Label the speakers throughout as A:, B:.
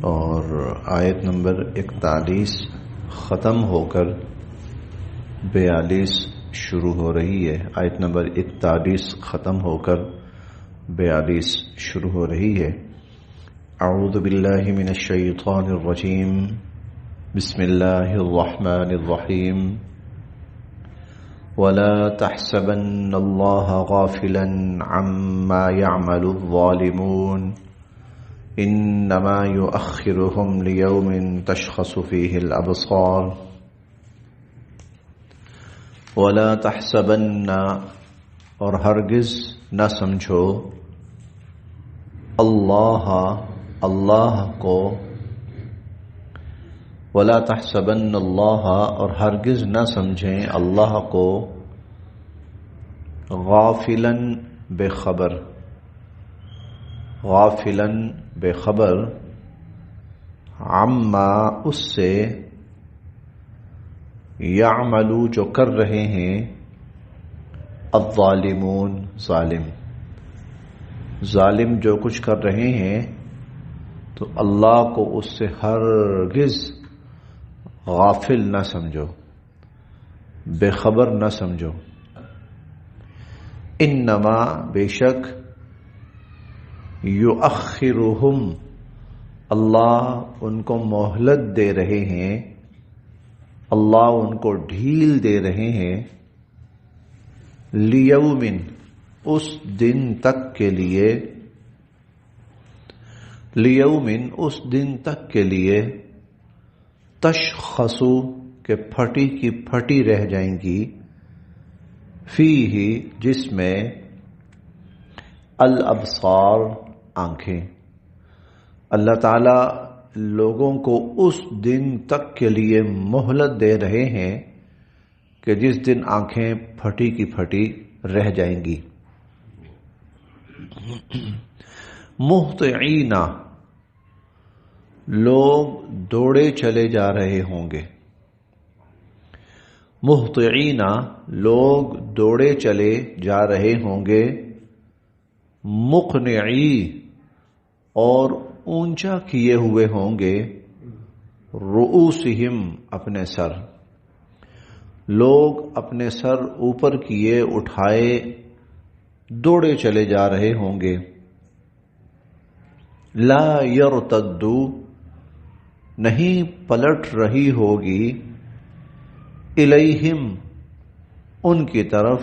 A: اور آیت نمبر 41 ختم ہو کر 42 شروع ہو رہی ہے. آیت نمبر 41 ختم ہو کر 42 شروع ہو رہی ہے. اعوذ باللہ من الشیطان الرجیم. بسم اللہ الرحمن الرحیم. ولا تحسبن اللہ غافلا عما يعمل الظالمون انما يؤخرهم ليوم تشخص فيه الابصار. ولا تحسبن اور ہرگز نہ سمجھو اللہ کو. ولا تحسبن اللہ اور ہرگز نہ سمجھیں اللہ کو غافلاً بے خبر. غافلاً بے خبر عما اس سے یعملو جو کر رہے ہیں الظالمون ظالم جو کچھ کر رہے ہیں تو اللہ کو اس سے ہرگز غافل نہ سمجھو، بے خبر نہ سمجھو. انما بے شک یؤخرہم اللہ ان کو مہلت دے رہے ہیں، اللہ ان کو ڈھیل دے رہے ہیں لیوم اس دن تک کے لیے، لیوم اس دن تک کے لیے تشخصو کہ پھٹی کی پھٹی رہ جائیں گی، فیہ جس میں الابصار آنکھیں. اللہ تعالی لوگوں کو اس دن تک کے لیے مہلت دے رہے ہیں کہ جس دن آنکھیں پھٹی کی پھٹی رہ جائیں گی. مہطعین لوگ دوڑے چلے جا رہے ہوں گے. مہطعین لوگ دوڑے چلے جا رہے ہوں گے. مقنعی اور اونچا کیے ہوئے ہوں گے رؤوسہم اپنے سر. لوگ اپنے سر اوپر کیے اٹھائے دوڑے چلے جا رہے ہوں گے. لا یرتدو نہیں پلٹ رہی ہوگی الیہم ان کی طرف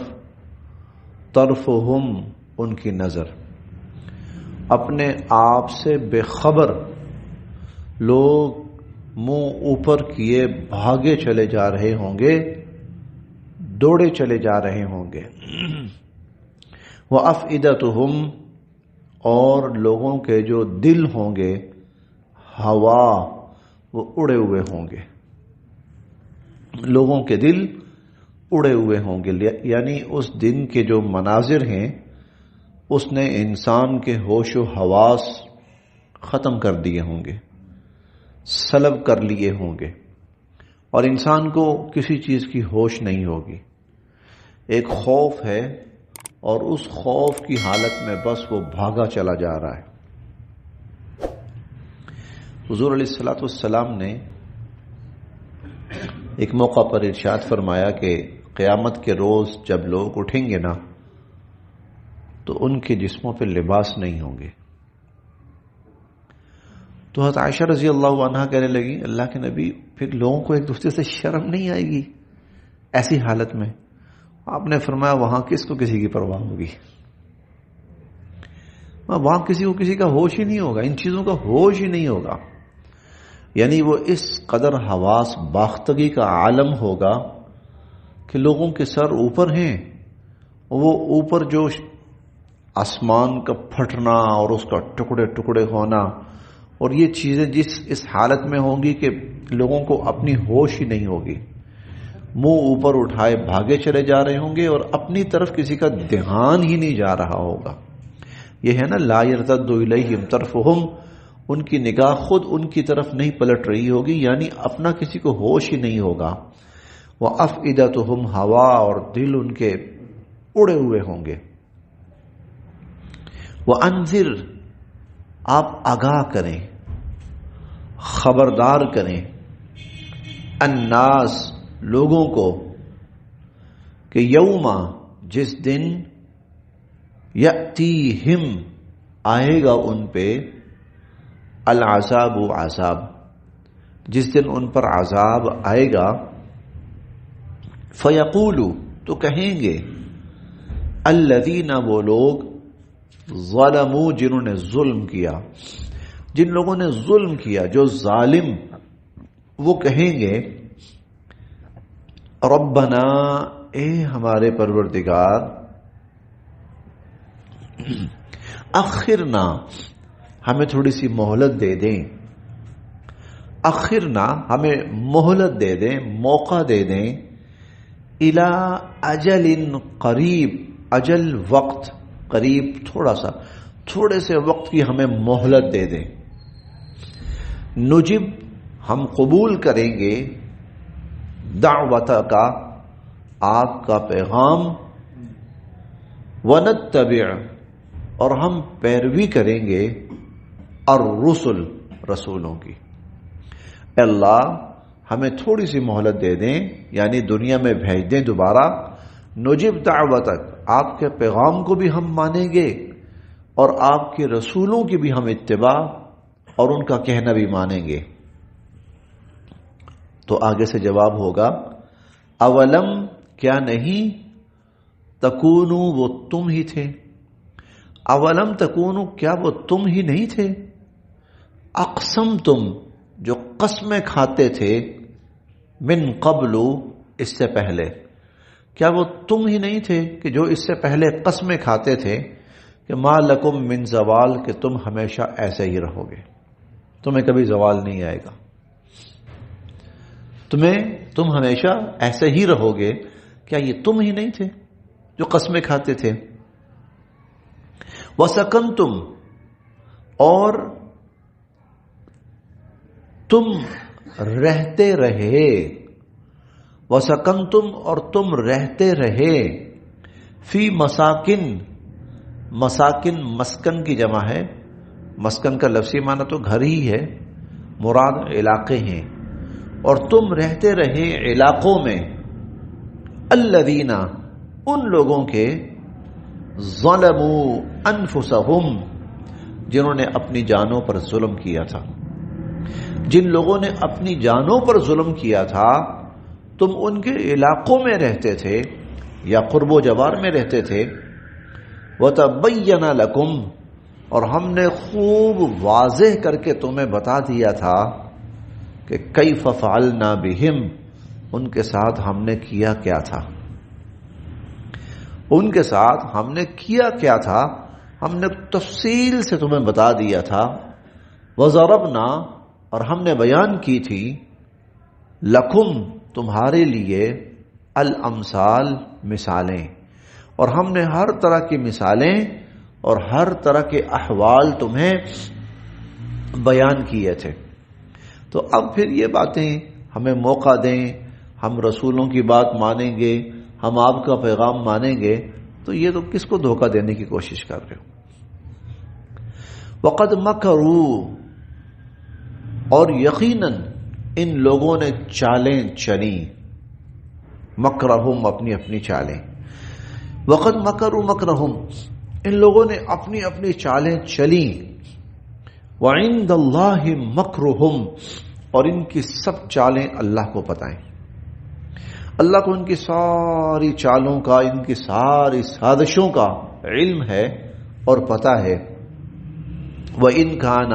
A: طرفہم ان کی نظر. اپنے آپ سے بے خبر لوگ منہ اوپر کیے بھاگے چلے جا رہے ہوں گے، دوڑے چلے جا رہے ہوں گے. وَأَفْئِدَتُهُمْ اور لوگوں کے جو دل ہوں گے ہوا وہ اڑے ہوئے ہوں گے. لوگوں کے دل اڑے ہوئے ہوں گے، یعنی اس دن کے جو مناظر ہیں اس نے انسان کے ہوش و حواس ختم کر دیے ہوں گے، سلب کر لیے ہوں گے، اور انسان کو کسی چیز کی ہوش نہیں ہوگی. ایک خوف ہے اور اس خوف کی حالت میں بس وہ بھاگا چلا جا رہا ہے. حضور علیہ الصلوۃ والسلام نے ایک موقع پر ارشاد فرمایا کہ قیامت کے روز جب لوگ اٹھیں گے نا تو ان کے جسموں پہ لباس نہیں ہوں گے. تو حضرت عائشہ رضی اللہ عنہا کہنے لگی اللہ کے نبی پھر لوگوں کو ایک دوسرے سے شرم نہیں آئے گی ایسی حالت میں؟ آپ نے فرمایا وہاں کس کو کسی کی پرواہ ہوگی، وہاں کسی کو کسی کا ہوش ہی نہیں ہوگا، ان چیزوں کا ہوش ہی نہیں ہوگا. یعنی وہ اس قدر حواس باختگی کا عالم ہوگا کہ لوگوں کے سر اوپر ہیں، وہ اوپر جو آسمان کا پھٹنا اور اس کا ٹکڑے ٹکڑے ہونا اور یہ چیزیں جس اس حالت میں ہوں گی کہ لوگوں کو اپنی ہوش ہی نہیں ہوگی، منہ اوپر اٹھائے بھاگے چلے جا رہے ہوں گے اور اپنی طرف کسی کا دھیان ہی نہیں جا رہا ہوگا. یہ ہے نا لا یرتد الیہم طرفہم، ان کی نگاہ خود ان کی طرف نہیں پلٹ رہی ہوگی، یعنی اپنا کسی کو ہوش ہی نہیں ہوگا. وَأَفْئِدَتُهُمْ ہوا اور دل ان کے اڑے ہوئے ہوں گے. وَأَنذِرْ آپ آگاہ کریں، خبردار کریں الناس لوگوں کو کہ یوم جس دن یأتیہم آئے گا ان پہ العذاب عذاب، جس دن ان پر عذاب آئے گا، فیقولو تو کہیں گے الذین وہ لوگ ظلموا جنہوں نے ظلم کیا، جن لوگوں نے ظلم کیا جو ظالم، وہ کہیں گے ربنا اے ہمارے پروردگار اخرنا ہمیں تھوڑی سی مہلت دے دیں، اخرنا ہمیں مہلت دے دیں، موقع دے دیں، الی اجل قریب، اجل وقت قریب، تھوڑے سے وقت کی ہمیں مہلت دے دیں، نجب ہم قبول کریں گے دعوت کا آپ کا پیغام، ونتبع اور ہم پیروی کریں گے الرسل رسولوں کی۔ اے اللہ ہمیں تھوڑی سی مہلت دے دیں، یعنی دنیا میں بھیج دیں دوبارہ، نجب دعوتک آپ کے پیغام کو بھی ہم مانیں گے اور آپ کے رسولوں کی بھی ہم اتباع اور ان کا کہنا بھی مانیں گے۔ تو آگے سے جواب ہوگا اولم کیا نہیں، تکونو وہ تم ہی تھے، اولم تکونو کیا وہ تم ہی نہیں تھے، اقسم تم جو قسمیں کھاتے تھے، من قبل اس سے پہلے، کیا وہ تم ہی نہیں تھے کہ جو اس سے پہلے قسمیں کھاتے تھے کہ ما لکم من زوال، کہ تم ہمیشہ ایسے ہی رہو گے، تمہیں کبھی زوال نہیں آئے گا، تم ہمیشہ ایسے ہی رہو گے، کیا یہ تم ہی نہیں تھے جو قسمیں کھاتے تھے؟ وَسَكَنْتُمْ اور تم رہتے رہے، وَسَكَنْتُمْ اور تم رہتے رہے، فی مساکن، مساکن مسکن کی جمع ہے، مسکن کا لفظی معنی تو گھر ہی ہے، مراد علاقے ہیں، اور تم رہتے رہے علاقوں میں، الذین ان لوگوں کے، ظلموا انفسہم جنہوں نے اپنی جانوں پر ظلم کیا تھا، جن لوگوں نے اپنی جانوں پر ظلم کیا تھا تم ان کے علاقوں میں رہتے تھے یا قرب و جوار میں رہتے تھے، وَتَبَيَّنَ لَكُمْ اور ہم نے خوب واضح کر کے تمہیں بتا دیا تھا کہ کیف فعلنا بہم ان کے ساتھ ہم نے کیا کیا تھا، ان کے ساتھ ہم نے کیا کیا تھا، ہم نے تفصیل سے تمہیں بتا دیا تھا، وضربنا اور ہم نے بیان کی تھی، لکم تمہارے لیے، الامثال مثالیں، اور ہم نے ہر طرح کی مثالیں اور ہر طرح کے احوال تمہیں بیان کیے تھے۔ تو اب پھر یہ باتیں ہمیں موقع دیں، ہم رسولوں کی بات مانیں گے، ہم آپ کا پیغام مانیں گے، تو یہ تو کس کو دھوکہ دینے کی کوشش کر رہے ہو؟ وقد مکروا اور یقیناً ان لوگوں نے چالیں چلی، مکرہم اپنی اپنی چالیں، وقد مکروا مکرہم ان لوگوں نے اپنی اپنی چالیں چلی، وعند اللہ مکرہم اور ان کی سب چالیں اللہ کو پتہ ہیں، اللہ کو ان کی ساری چالوں کا، ان کی ساری سازشوں کا علم ہے اور پتہ ہے۔ وَإِنْ كَانَ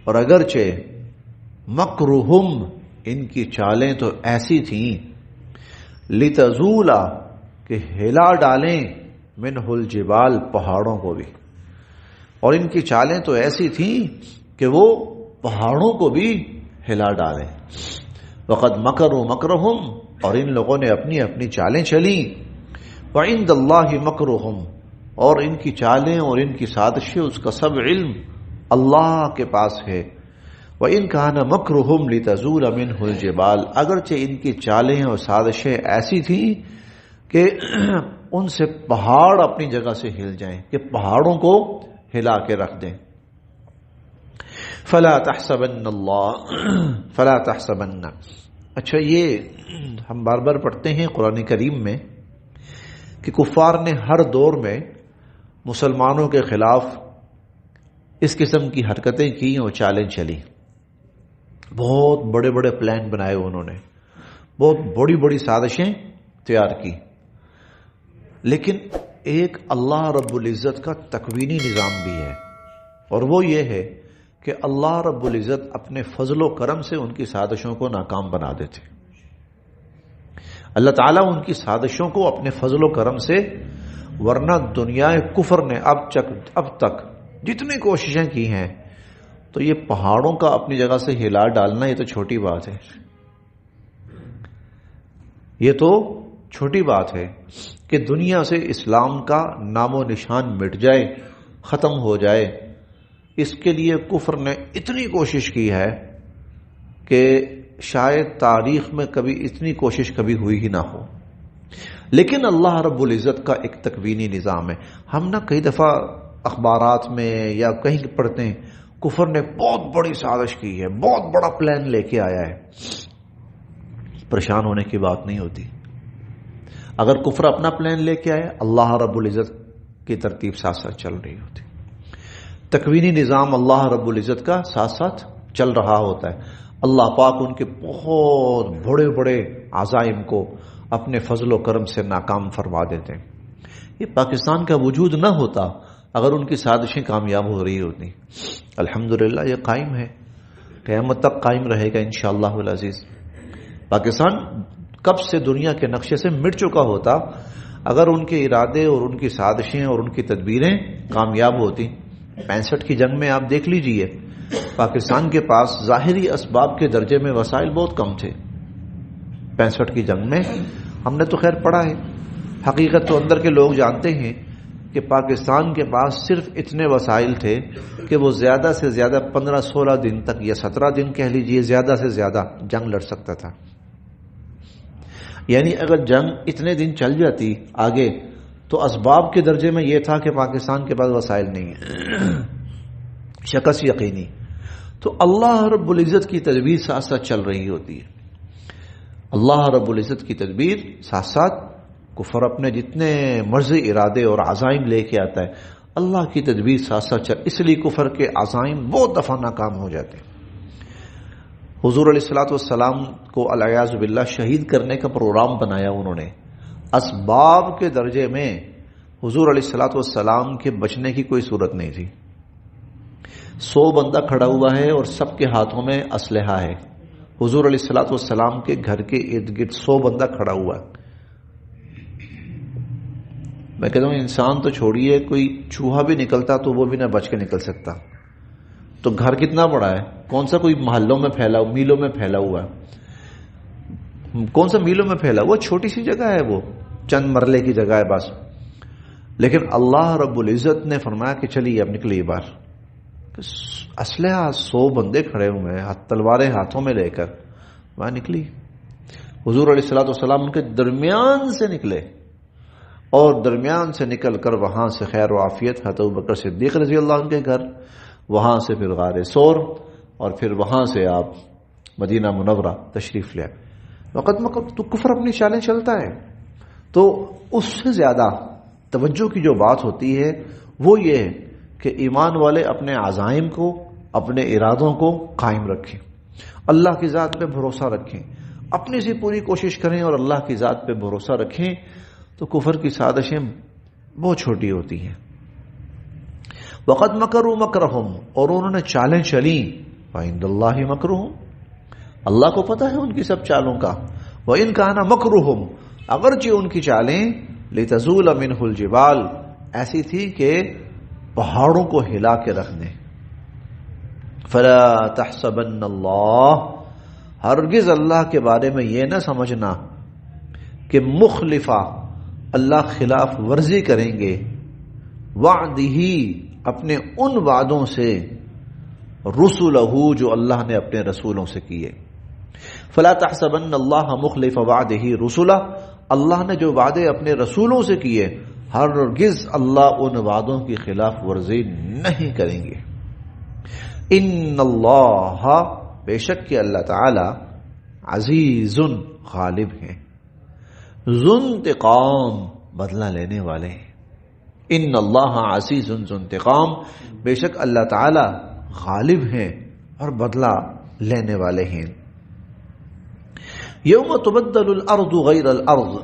A: اور اگرچہ مکرہم ان کی چالیں تو ایسی تھیں، لِتَزُولَ کہ ہلا ڈالیں، مِنْهُ الْجِبَالِ پہاڑوں کو بھی، اور ان کی چالیں تو ایسی تھیں کہ وہ پہاڑوں کو بھی ہلا ڈالیں۔ وَقَدْ مَكَرُوا مَكْرَهُمْ اور ان لوگوں نے اپنی اپنی چالیں چلیں، وَعِنْدَ اللَّهِ مَكْرُهُمْ اور ان کی چالیں اور ان کی سازشیں، اس کا سب علم اللہ کے پاس ہے۔ وَإِنْ كَانَ مَكْرُهُمْ لِتَزُولَ مِنْهُ الْجِبَالِ اگرچہ ان کی چالیں اور سازشیں ایسی تھیں کہ ان سے پہاڑ اپنی جگہ سے ہل جائیں، کہ پہاڑوں کو ہلا کے رکھ دیں۔ فلا تحسبن اللہ فلا تحسبن. اچھا، یہ ہم بار بار پڑھتے ہیں قرآن کریم میں کہ کفار نے ہر دور میں مسلمانوں کے خلاف اس قسم کی حرکتیں کی اور چالیں چلی. بہت بڑے بڑے پلان بنائے انہوں نے، بہت بڑی بڑی سازشیں تیار کی، لیکن ایک اللہ رب العزت کا تکوینی نظام بھی ہے، اور وہ یہ ہے کہ اللہ رب العزت اپنے فضل و کرم سے ان کی سازشوں کو ناکام بنا دیتے. اللہ تعالیٰ ان کی سازشوں کو اپنے فضل و کرم سے، ورنہ دنیا کفر نے اب تک جتنی کوششیں کی ہیں، تو یہ پہاڑوں کا اپنی جگہ سے ہلا ڈالنا یہ تو چھوٹی بات ہے. یہ تو چھوٹی بات ہے کہ دنیا سے اسلام کا نام و نشان مٹ جائے، ختم ہو جائے. اس کے لیے کفر نے اتنی کوشش کی ہے کہ شاید تاریخ میں کبھی اتنی کوشش کبھی ہوئی ہی نہ ہو. لیکن اللہ رب العزت کا ایک تکوینی نظام ہے. ہم نہ کئی دفعہ اخبارات میں یا کہیں پڑھتے ہیں کفر نے بہت بڑی سازش کی ہے، بہت بڑا پلان لے کے آیا ہے. پریشان ہونے کی بات نہیں ہوتی. اگر کفر اپنا پلان لے کے آئے، اللہ رب العزت کی ترتیب ساتھ ساتھ چل رہی ہوتی. تکوینی نظام اللہ رب العزت کا ساتھ ساتھ چل رہا ہوتا ہے. اللہ پاک ان کے بہت بڑے بڑے عزائم کو اپنے فضل و کرم سے ناکام فرما دیتے ہیں. یہ پاکستان کا وجود نہ ہوتا اگر ان کی سازشیں کامیاب ہو رہی ہوتی. الحمدللہ یہ قائم ہے، قیامت تک قائم رہے گا انشاءاللہ العزیز. پاکستان کب سے دنیا کے نقشے سے مٹ چکا ہوتا اگر ان کے ارادے اور ان کی سازشیں اور ان کی تدبیریں کامیاب ہوتی. 65 کی جنگ میں آپ دیکھ لیجئے، پاکستان کے پاس ظاہری اسباب کے درجے میں وسائل بہت کم تھے. 65 کی جنگ میں ہم نے تو خیر پڑھا ہے، حقیقت تو اندر کے لوگ جانتے ہیں کہ پاکستان کے پاس صرف اتنے وسائل تھے کہ وہ زیادہ سے زیادہ 15-16 دن تک یا 17 دن کہہ لیجئے زیادہ سے زیادہ جنگ لڑ سکتا تھا. یعنی اگر جنگ اتنے دن چل جاتی آگے تو اسباب کے درجے میں یہ تھا کہ پاکستان کے پاس وسائل نہیں ہیں، شکست یقینی. تو اللہ رب العزت کی تدبیر ساتھ ساتھ چل رہی ہوتی ہے. اللہ رب العزت کی تدبیر ساتھ ساتھ کفر اپنے جتنے مرضی ارادے اور عزائم لے کے آتا ہے، اللہ کی تدبیر ساتھ ساتھ چل. اس لیے کفر کے عزائم بہت دفعہ ناکام ہو جاتے ہیں. حضور علیہ الصلوۃ والسلام کو العیاذ باللہ شہید کرنے کا پروگرام بنایا انہوں نے. اسباب کے درجے میں حضور علیہ الصلوۃ والسلام کے بچنے کی کوئی صورت نہیں تھی. 100 بندہ کھڑا ہوا ہے اور سب کے ہاتھوں میں اسلحہ ہے. حضور علیہ الصلوۃ والسلام کے گھر کے ارد گرد 100 بندہ کھڑا ہوا ہے. میں کہتا ہوں انسان تو چھوڑیے، کوئی چوہا بھی نکلتا تو وہ بھی نہ بچ کے نکل سکتا. تو گھر کتنا بڑا ہے، کون سا کوئی محلوں میں پھیلا، میلوں میں پھیلا ہوا ہے، کون سا میلوں میں پھیلا ہوا، چھوٹی سی جگہ ہے، وہ چند مرلے کی جگہ ہے بس. لیکن اللہ رب العزت نے فرمایا کہ چلیے اب نکلیے باہر. اسلحہ 100 بندے کھڑے ہوئے ہیں تلواریں ہاتھوں میں لے کر، وہاں نکلی. حضور علیہ الصلوۃ والسلام ان کے درمیان سے نکلے، اور درمیان سے نکل کر وہاں سے خیر و عافیت حضرت ابوبکر صدیق رضی اللہ عنہ کے گھر، وہاں سے پھر غار ثور، اور پھر وہاں سے آپ مدینہ منورہ تشریف لے. وقت تو کفر اپنی چالیں چلتا ہے. تو اس سے زیادہ توجہ کی جو بات ہوتی ہے وہ یہ ہے کہ ایمان والے اپنے عزائم کو، اپنے ارادوں کو قائم رکھیں، اللہ کی ذات پہ بھروسہ رکھیں، اپنی سے پوری کوشش کریں اور اللہ کی ذات پہ بھروسہ رکھیں. تو کفر کی سازشیں بہت چھوٹی ہوتی ہیں. وقد مکروا مکرہم، اور انہوں نے چالیں چلیں. وعند اللہ مکرہم، اللہ کو پتہ ہے ان کی سب چالوں کا. وان کان مکرہم، اگرچہ ان کی چالیں لتزول منہ الجبال، ایسی تھی کہ پہاڑوں کو ہلا کے رکھ دیں. فلا تحسبن اللہ، ہرگز اللہ کے بارے میں یہ نہ سمجھنا کہ مخلفہ، اللہ خلاف ورزی کریں گے، وعدہ، اپنے ان وعدوں سے، رسلہ، جو اللہ نے اپنے رسولوں سے کیے. فلا تحسبن اللہ مخلف وعدہ رسلہ، اللہ نے جو وعدے اپنے رسولوں سے کیے ہرگز اللہ ان وعدوں کی خلاف ورزی نہیں کریں گے. ان اللہ بے شک کہ اللہ تعالی عزیز غالب ہیں، ذو انتقام بدلہ لینے والے ہیں۔ ان اللہ عزیز ذو انتقام، بے شک اللہ تعالی غالب ہیں اور بدلہ لینے والے ہیں۔ یوم تبدل الارض غیر الارض،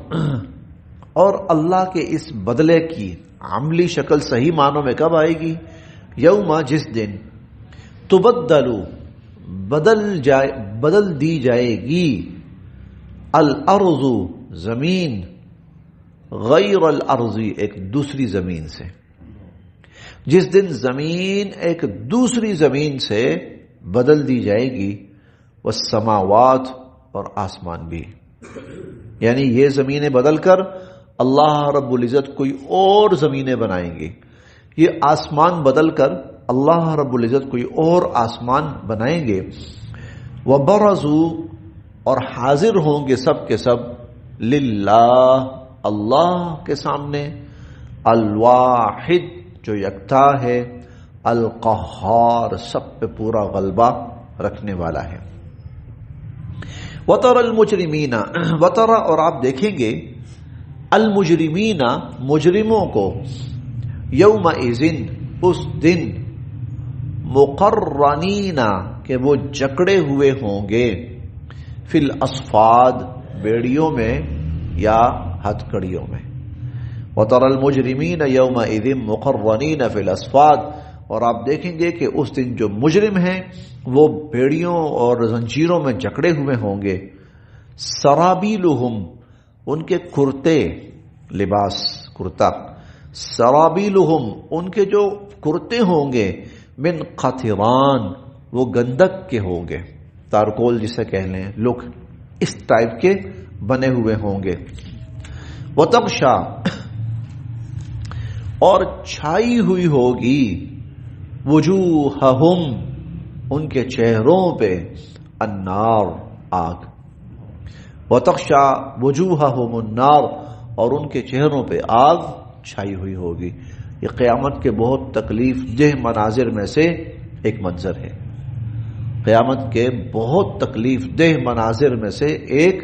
A: اور اللہ کے اس بدلے کی عملی شکل صحیح معنوں میں کب آئے گی؟ یوم، جس دن، تبدل بدل دی جائے گی، الارض زمین، غیر الارض ایک دوسری زمین سے، جس دن زمین ایک دوسری زمین سے بدل دی جائے گی، والسماوات اور آسمان بھی، یعنی یہ زمینیں بدل کر اللہ رب العزت کوئی اور زمینیں بنائیں گے، یہ آسمان بدل کر اللہ رب العزت کوئی اور آسمان بنائیں گے۔ وبرزوا، اور حاضر ہوں گے سب کے سب، للہ اللہ کے سامنے، الواحد جو یکتا ہے، القہار سب پہ پورا غلبہ رکھنے والا ہے۔ وَتَرَى الْمُجْرِمِينَ، وَتَرَى اور آپ دیکھیں گے، المجرمین مجرموں کو، یومئذ اس دن، مقرنین کہ وہ جکڑے ہوئے ہوں گے، فی الاصفاد بیڑیوں میں یا ہتھکڑیوں میں۔ وَتَرَى الْمُجْرِمِينَ يَوْمَئِذٍ مُقَرَّنِينَ فِي الْأَصْفَادِ، اور آپ دیکھیں گے کہ اس دن جو مجرم ہیں وہ بیڑیوں اور زنجیروں میں جکڑے ہوئے ہوں گے۔ سرابیلہم، ان کے کرتے، لباس کرتا، سرابیلہم ان کے جو کرتے ہوں گے، من قطران وہ گندک کے ہوں گے، تارکول جسے کہہ لیں، لوگ اس ٹائپ کے بنے ہوئے ہوں گے۔ وتغشا، اور چھائی ہوئی ہوگی، وجوہہم ان کے چہروں پہ، النار آگ۔ وتغشا وجوہہم النار، اور ان کے چہروں پہ آگ چھائی ہوئی ہوگی۔ یہ قیامت کے بہت تکلیف دہ مناظر میں سے ایک منظر ہے، قیامت کے بہت تکلیف دہ مناظر میں سے ایک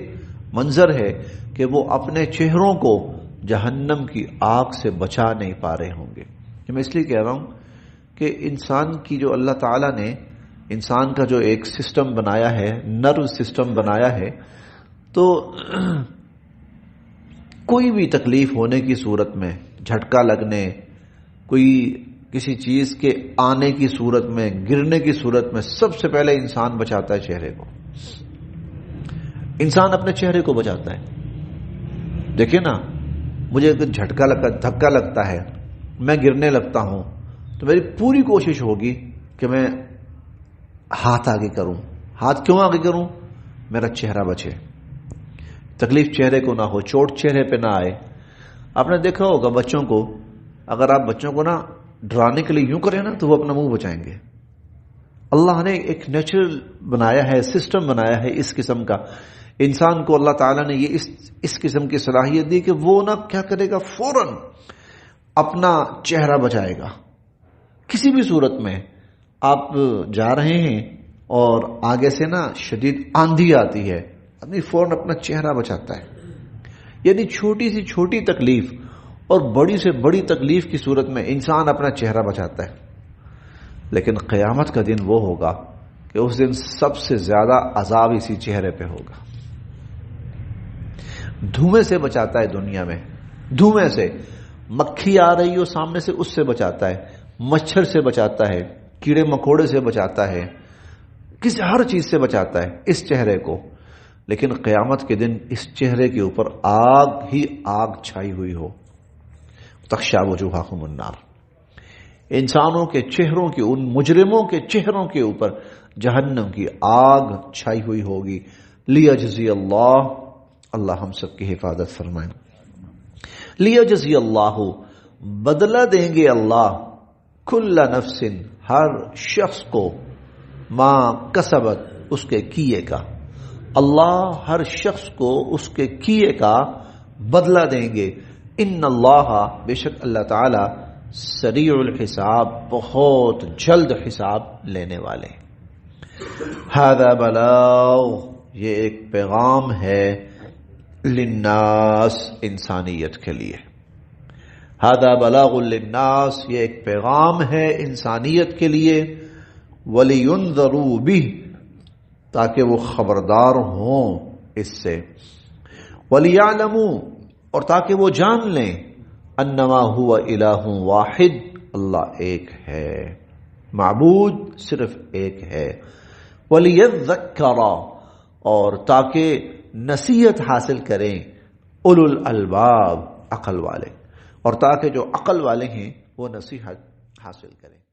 A: منظر ہے کہ وہ اپنے چہروں کو جہنم کی آگ سے بچا نہیں پا رہے ہوں گے۔ میں اس لیے کہہ رہا ہوں کہ انسان کی جو اللہ تعالیٰ نے انسان کا جو ایک سسٹم بنایا ہے، نرو سسٹم بنایا ہے، تو کوئی بھی تکلیف ہونے کی صورت میں، جھٹکا لگنے، کوئی کسی چیز کے آنے کی صورت میں، گرنے کی صورت میں، سب سے پہلے انسان بچاتا ہے چہرے کو، انسان اپنے چہرے کو بچاتا ہے۔ دیکھیں نا، مجھے اگر دھکا لگتا ہے، میں گرنے لگتا ہوں، تو میری پوری کوشش ہوگی کہ میں ہاتھ آگے کروں۔ ہاتھ کیوں آگے کروں؟ میرا چہرہ بچے، تکلیف چہرے کو نہ ہو، چوٹ چہرے پہ نہ آئے۔ آپ نے دیکھا ہوگا بچوں کو، اگر آپ بچوں کو نا ڈرانے کے لیے یوں کریں نا تو وہ اپنا منہ بچائیں گے۔ اللہ نے ایک نیچرل بنایا ہے، سسٹم بنایا ہے اس قسم کا، انسان کو اللہ تعالیٰ نے یہ اس قسم کی صلاحیت دی کہ وہ نا کیا کرے گا، فوراً اپنا چہرہ بچائے گا۔ کسی بھی صورت میں آپ جا رہے ہیں اور آگے سے نا شدید آندھی آتی ہے، آدمی فوراً اپنا چہرہ بچاتا ہے۔ یعنی چھوٹی سی چھوٹی تکلیف اور بڑی سے بڑی تکلیف کی صورت میں انسان اپنا چہرہ بچاتا ہے۔ لیکن قیامت کا دن وہ ہوگا کہ اس دن سب سے زیادہ عذاب اسی چہرے پہ ہوگا۔ دھوئیں سے بچاتا ہے دنیا میں، دھوئیں سے، مکھی آ رہی ہو سامنے سے اس سے بچاتا ہے، مچھر سے بچاتا ہے، کیڑے مکوڑے سے بچاتا ہے، کسی ہر چیز سے بچاتا ہے اس چہرے کو۔ لیکن قیامت کے دن اس چہرے کے اوپر آگ ہی آگ چھائی ہوئی ہو۔ تخشا وجوہہم النار، انسانوں کے چہروں کے، ان مجرموں کے چہروں کے اوپر جہنم کی آگ چھائی ہوئی ہوگی۔ لیجزی اللہ، اللہ ہم سب کی حفاظت فرمائیں۔ لیجزی اللہ، بدلہ دیں گے اللہ، کل نفس ہر شخص کو، ما کسبت اس کے کیے کا، اللہ ہر شخص کو اس کے کیے کا بدلہ دیں گے۔ ان اللہ، بے شک اللہ تعالی، سریع الحساب، بہت جلد حساب لینے والے. ھذا بلاغ، یہ ایک پیغام ہے، للناس، انسانیت کے لیے. ھذا بلاغ للناس، یہ ایک پیغام ہے انسانیت کے لیے. وَلِيُنذَرُوا بِهِ، تاکہ وہ خبردار ہوں اس سے. وَلِيَعْلَمُوا، اور تاکہ وہ جان لیں، انما هو الہ واحد، اللہ ایک ہے، معبود صرف ایک ہے. وَلِيَذَّكَّرَ، اور تاکہ نصیحت حاصل کریں، اولو الالباب، عقل والے، اور تاکہ جو عقل والے ہیں وہ نصیحت حاصل کریں.